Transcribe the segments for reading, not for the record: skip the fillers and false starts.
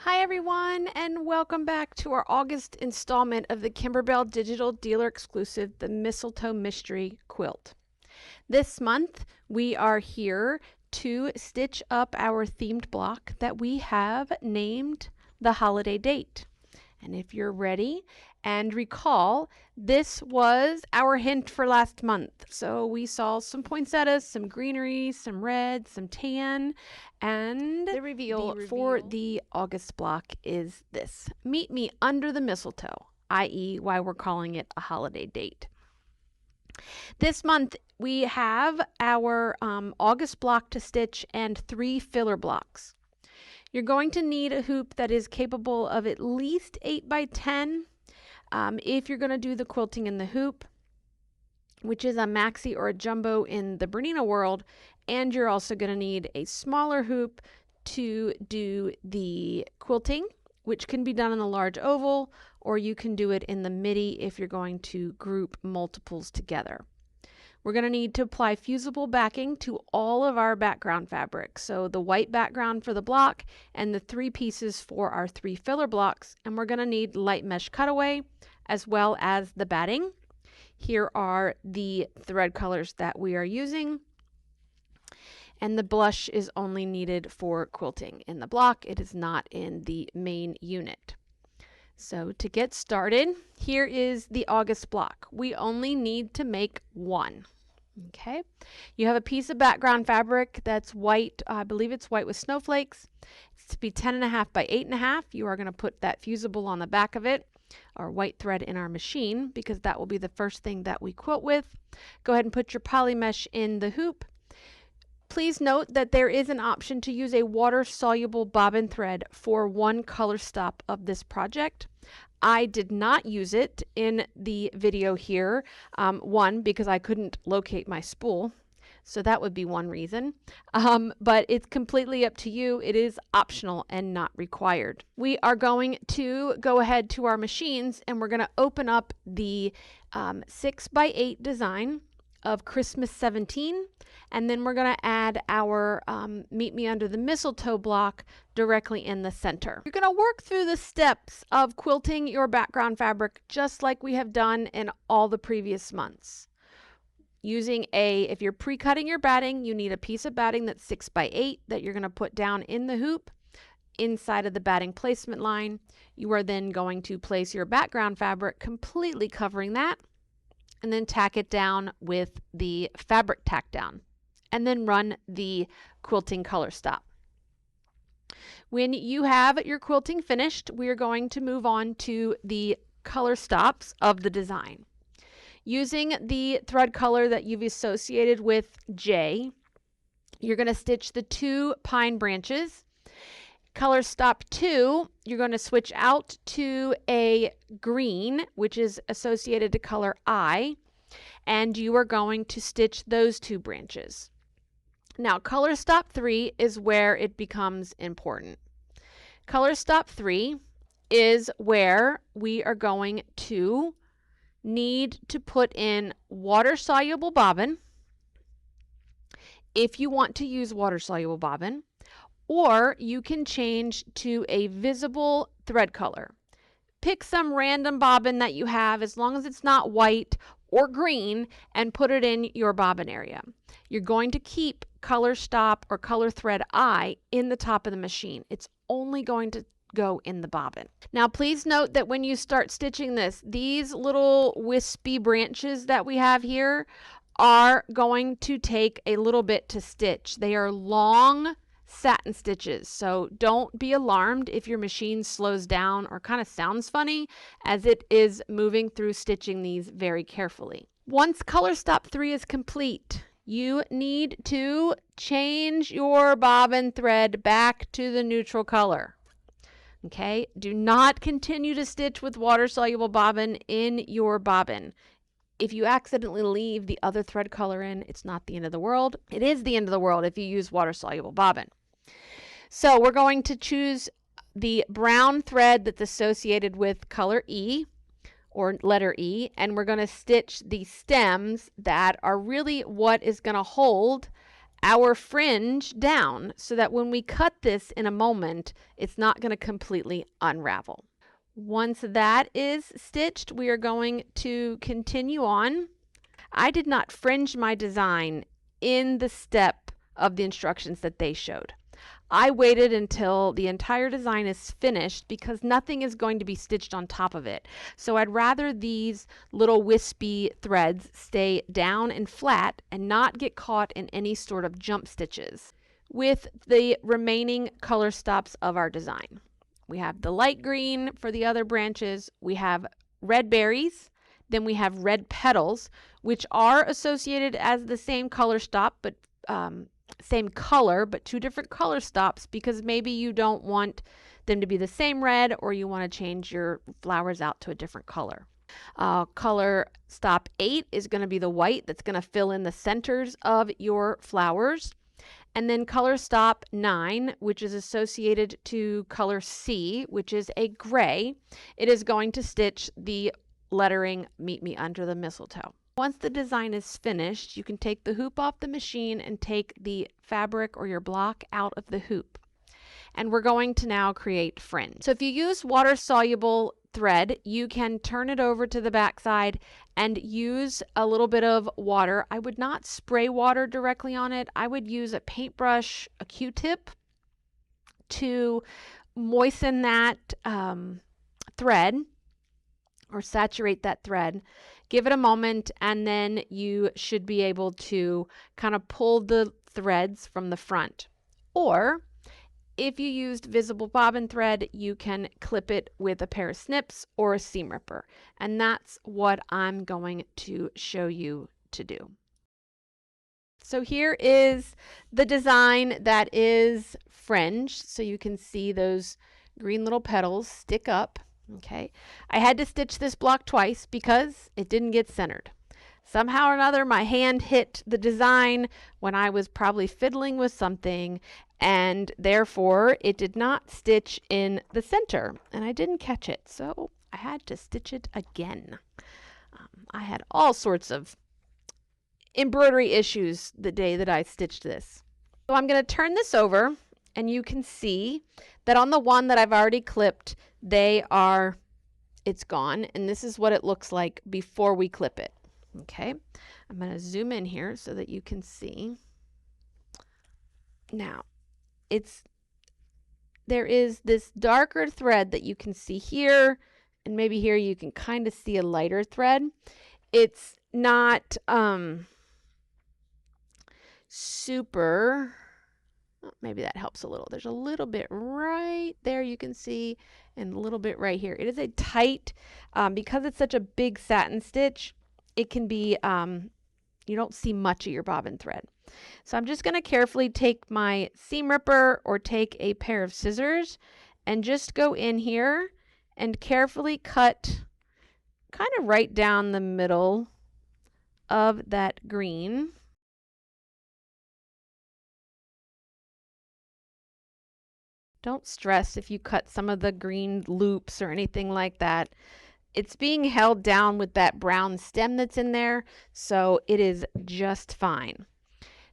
Hi everyone, and welcome back to our August installment of the Kimberbell digital dealer exclusive, the Mistletoe Mystery quilt. This month we are here to stitch up our themed block that we have named the holiday date. And if you're ready and recall, this was our hint for last month. So we saw some poinsettias, some greenery, some red, some tan, and the reveal for the August block is this. Meet me under the mistletoe, i.e. why we're calling it a holiday date. This month we have our August block to stitch and 3 filler blocks. You're going to need a hoop that is capable of at least 8 by 10 if you're going to do the quilting in the hoop, which is a maxi or a jumbo in the Bernina world, and you're also going to need a smaller hoop to do the quilting, which can be done in a large oval, or you can do it in the midi if you're going to group multiples together. We're going to need to apply fusible backing to all of our background fabric. So the white background for the block and the 3 pieces for our 3 filler blocks. And we're going to need light mesh cutaway as well as the batting. Here are the thread colors that we are using. And the blush is only needed for quilting in the block. It is not in the main unit. So to get started, here is the August block. We only need to make 1. Okay, you have a piece of background fabric that's white. I believe it's white with snowflakes. It's to be 10.5 by 8.5. You are going to put that fusible on the back of it, or white thread in our machine, because that will be the first thing that we quilt with. Go ahead and put your poly mesh in the hoop. Please note that there is an option to use a water-soluble bobbin thread for 1 color stop of this project. I did not use it in the video here, one, because I couldn't locate my spool, so that would be one reason, but it's completely up to you. It is optional and not required. We are going to go ahead to our machines and we're going to open up the 6 by 8 design of Christmas 17, and then we're going to add our Meet Me Under the Mistletoe block directly in the center. You're going to work through the steps of quilting your background fabric just like we have done in all the previous months. If you're pre-cutting your batting, you need a piece of batting that's 6 by 8 that you're going to put down in the hoop inside of the batting placement line. You are then going to place your background fabric completely covering that, and then tack it down with the fabric tack down, and then run the quilting color stop. When you have your quilting finished, we are going to move on to the color stops of the design. Using the thread color that you've associated with J, you're going to stitch the 2 pine branches. Color stop 2, you're going to switch out to a green, which is associated to color I, and you are going to stitch those 2 branches. Now, color stop 3 is where it becomes important. Color stop 3 is where we are going to need to put in water-soluble bobbin, if you want to use water-soluble bobbin, or you can change to a visible thread color. Pick some random bobbin that you have, as long as it's not white or green, and put it in your bobbin area. You're going to keep color stop or color thread I in the top of the machine. It's only going to go in the bobbin. Now please note that when you start stitching this, these little wispy branches that we have here are going to take a little bit to stitch. They are long satin stitches, so don't be alarmed if your machine slows down or kind of sounds funny, as it is moving through stitching these very carefully. Once color stop 3 is complete, you need to change your bobbin thread back to the neutral color. Okay, do not continue to stitch with water-soluble bobbin in your bobbin. If you accidentally leave the other thread color in, it's not the end of the world. It is the end of the world if you use water-soluble bobbin. So we're going to choose the brown thread that's associated with color E, or letter E, and we're going to stitch the stems that are really what is going to hold our fringe down so that when we cut this in a moment, it's not going to completely unravel. Once that is stitched, we are going to continue on. I did not fringe my design in the step of the instructions that they showed. I waited until the entire design is finished because nothing is going to be stitched on top of it. So I'd rather these little wispy threads stay down and flat and not get caught in any sort of jump stitches with the remaining color stops of our design. We have the light green for the other branches. We have red berries. Then we have red petals, which are associated as the same color stop, but same color, but two different color stops because maybe you don't want them to be the same red or you want to change your flowers out to a different color. Color stop 8 is going to be the white that's going to fill in the centers of your flowers. And then color stop 9, which is associated to color C, which is a gray, it is going to stitch the lettering "Meet Me Under the Mistletoe." Once the design is finished, you can take the hoop off the machine and take the fabric or your block out of the hoop. And we're going to now create fringe. So if you use water-soluble thread, you can turn it over to the back side and use a little bit of water. I would not spray water directly on it. I would use a paintbrush, a Q-tip to moisten that thread or saturate that thread. Give it a moment and then you should be able to kind of pull the threads from the front. Or if you used visible bobbin thread, you can clip it with a pair of snips or a seam ripper. And that's what I'm going to show you to do. So here is the design that is fringe. So you can see those green little petals stick up. Okay, I had to stitch this block twice because it didn't get centered. Somehow or another, my hand hit the design when I was probably fiddling with something, and therefore it did not stitch in the center, and I didn't catch it, so I had to stitch it again. I had all sorts of embroidery issues the day that I stitched this. So I'm going to turn this over, and you can see that on the one that I've already clipped, it's gone, and this is what it looks like before we clip it. Okay, I'm going to zoom in here so that you can see. Now, there is this darker thread that you can see here, and maybe here you can kind of see a lighter thread. It's not super, maybe that helps a little. There's a little bit right there you can see, and a little bit right here. It is a tight, because it's such a big satin stitch, it can be, you don't see much of your bobbin thread. So I'm just going to carefully take my seam ripper or take a pair of scissors and just go in here and carefully cut kind of right down the middle of that green. Don't stress if you cut some of the green loops or anything like that. It's being held down with that brown stem that's in there, so it is just fine.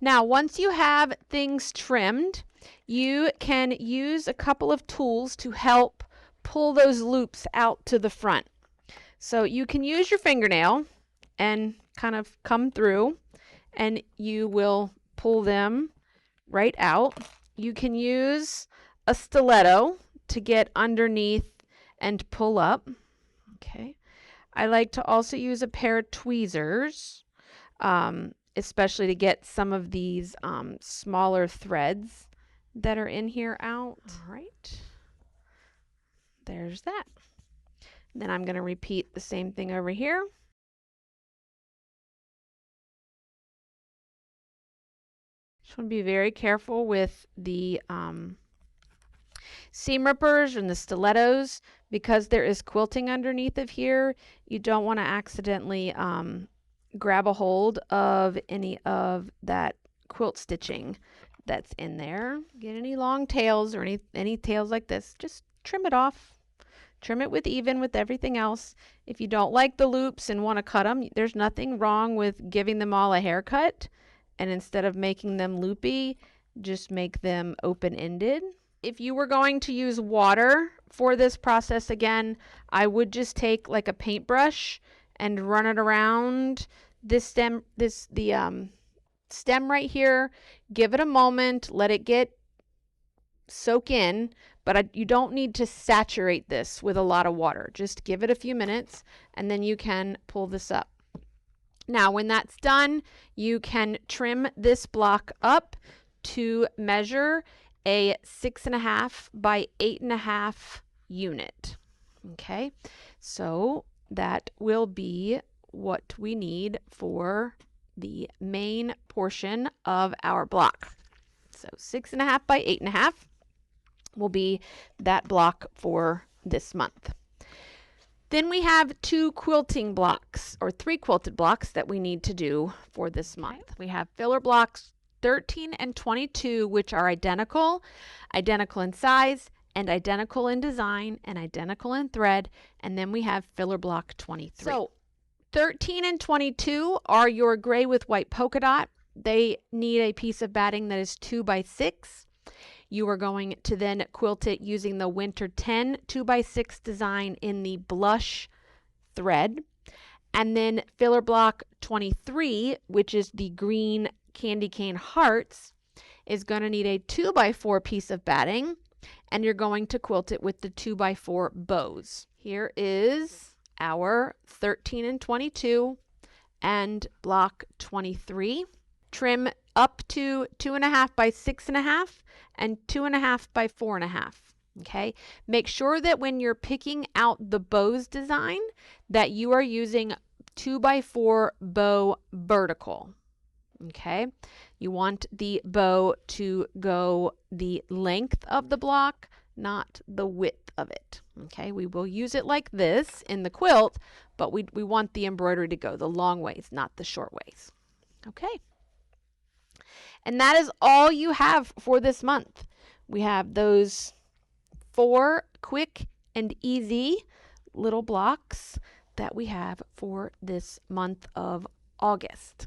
Now, once you have things trimmed, you can use a couple of tools to help pull those loops out to the front. So you can use your fingernail and kind of come through, and you will pull them right out. You can use a stiletto to get underneath and pull up. Okay, I like to also use a pair of tweezers, especially to get some of these smaller threads that are in here out. All right, there's that. Then I'm going to repeat the same thing over here. Just want to be very careful with the seam rippers and the stilettos because there is quilting underneath of here. You don't want to accidentally grab a hold of any of that quilt stitching that's in there. Get any long tails or any tails like this, just trim it off. Trim it with everything else. If you don't like the loops and want to cut them, there's nothing wrong with giving them all a haircut and instead of making them loopy, just make them open-ended. If you were going to use water for this process again, I would just take like a paintbrush and run it around this stem, stem right here. Give it a moment, let it get soak in, but you don't need to saturate this with a lot of water. Just give it a few minutes and then you can pull this up. Now, when that's done, you can trim this block up to measure a 6.5 by 8.5 unit. Okay, so that will be what we need for the main portion of our block. So 6.5 by 8.5 will be that block for this month. Then we have 2 quilting blocks, or 3 quilted blocks that we need to do for this month. We have filler blocks 13 and 22, which are identical in size, and identical in design, and identical in thread, and then we have filler block 23. So 13 and 22 are your gray with white polka dot. They need a piece of batting that is 2 by 6. You are going to then quilt it using the Winter 10 2 by 6 design in the blush thread. And then filler block 23, which is the green candy cane hearts, is going to need a 2 by 4 piece of batting, and you're going to quilt it with the 2 by 4 bows. Here is our 13 and 22 and block 23. Trim up to 2.5 by 6.5 and 2.5 by 4.5. Okay, make sure that when you're picking out the bows design that you are using 2 by 4 bow vertical. Okay, you want the bow to go the length of the block, not the width of it. Okay, we will use it like this in the quilt, but we want the embroidery to go the long ways, not the short ways. Okay, and that is all you have for this month. We have those 4 quick and easy little blocks that we have for this month of August.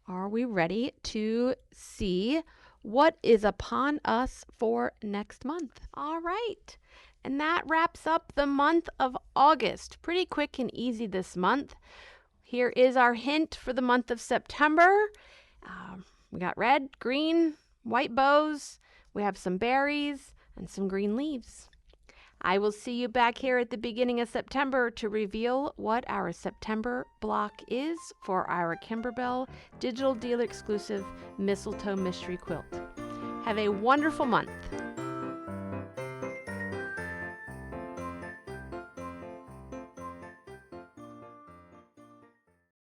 Are we ready to see what is upon us for next month? All right, and that wraps up the month of August. Pretty quick and easy this month. Here is our hint for the month of September. We got red, green, white bows. We have some berries and some green leaves. I will see you back here at the beginning of September to reveal what our September block is for our Kimberbell Digital Dealer Exclusive Mistletoe Mystery Quilt. Have a wonderful month.